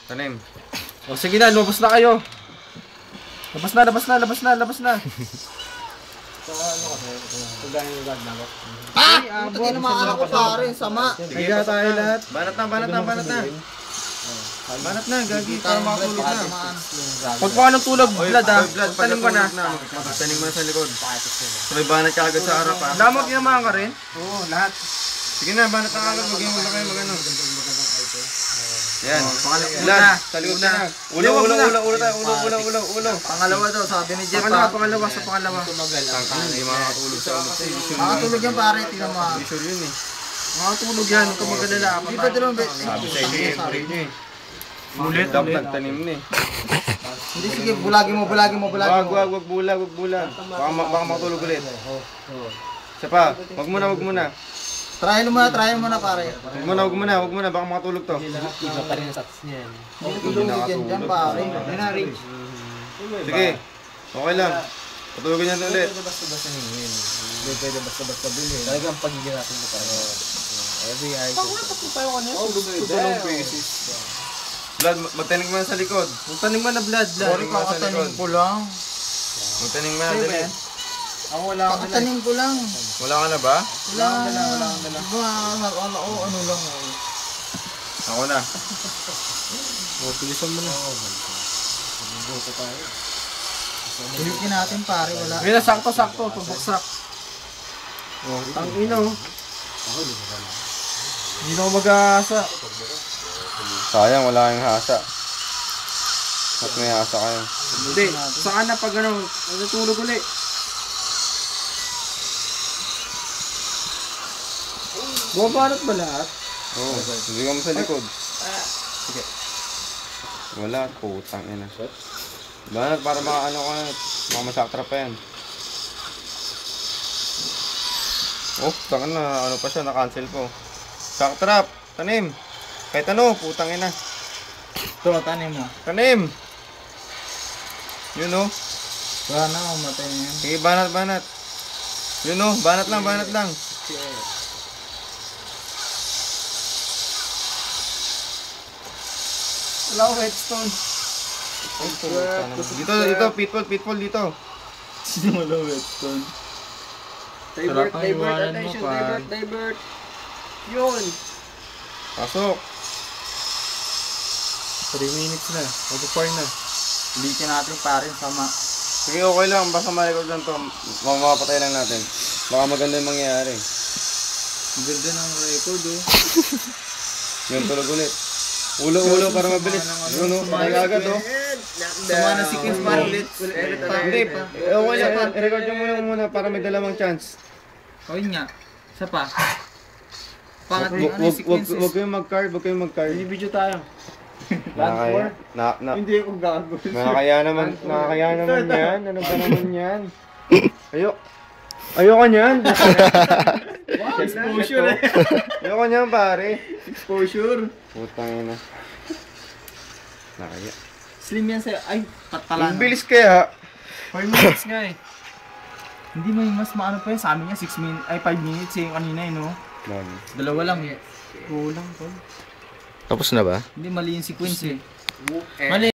Tanim. O sige na, lumabas na kayo. Labas na. Buti na mga ako pare, sama. Kaya tayo lahat. Banat na. Banat na, gagi. Para makatulog na. Pag pa ka ng tulog, Vlad ha. Tanim ka na. Tanim mo na sa likod. Sabay banat ka agad sa harap ha. Lamang tinamaan ka rin? Oo, lahat. Sige na, banat na agad. Huwag na kayo magano. Yan. Vlad, sa likod na. Ulo. Pangalawa daw, sabi ni Jeff. Pangalawa. Hindi makakatulog sa ulo. Makatulog yan pare, tingnan mo. Sure yun eh. Makatulog yan, huwag ka magalala. Di ba dalawang bet? Sabi sa inyo eh, break nyo eh. Ulit. Nagtanim na eh. Hindi, sige, bulagin mo. Wag bulag. Baka makatulog ulit. Isa pa, wag muna. Try mo na pare. Wag muna, baka makatulog to. Iba pa rin ang stats niyan. Hindi tulog dyan pare. Hindi na rin. Sige, okay lang. Patulogin niya ulit. Basta-basta ningin. Hindi pwede basta-basta bilhin. Talagang pagiging natin mo tayo. Every eye. Tulong pieces. Vlad, magtanim mo na sa likod. Magtanim ka na, Vlad. Sorry, kakatanim ko lang. Magtanim mo na, dali. Ako wala akong dala. Kakatanim ko lang. Wala ka na ba? Wala akong dala. Ano lang. Ako na. Pilisan mo na. Tulitin natin pare, wala. Ngayon na, sakto. Pabuksak. Oh, tangina oh. Hindi na ako mag-aasa. Sayang, wala kayong hasa. At may hasa kayo. Hindi, saan na pag ano, natutulog ulit. Bumabanat ba lahat? Oo, hindi ka mo sa likod. Sige. Wala, putang ina. Banat para makaano ka na, makamasaktra pa yan. Oh, tangan na, ano pa siya, na-cancel po. Saktrap, tanim. Kahit ano, putang ina. Ito, tanim mo. Tanim! Yun o. Wala na, mamatay na yan. Sige, banat. Yun o, banat lang. Wala akong redstone. Dito, pitfall dito. Sino wala redstone? Divert, attention, divert. Yun. Pasok. 3 minutes na. Mag-fire na. Ulitin natin pare, sama. Sige, okay lang. Basta ma-record lang to. Mamapatay lang natin. Baka maganda yung mangyayari. Ang ganda ng record oh. Yung tulog ulit. Ulo para mabilis. Yun o, patay agad o. Sama na sequence pare ulit. Hindi, okay lang. I-record nyo muna para may dalawang chance. O yun nga. Isa pa. Pangat yung ano yung sequences. Huwag kayong mag-card. Video tayo. Nakakaya. Hindi ako gago. Nakakaya naman yan. Ano ba naman yan? Ayoko niyan. Exposure eh. Ayoko niyan pare. Exposure. Putang ina. Nakaya. Slim yan sa'yo. Ay, patpala. Ang bilis kaya. 5 minutes nga eh. Hindi mo yung mas maano pa yun. Sa amin nga 6 minutes. Ay 5 minutes yung kanina eh no. Dalawa lang eh. Kulang tol. Tapos na ba? Hindi mali yung sequence eh. Mali.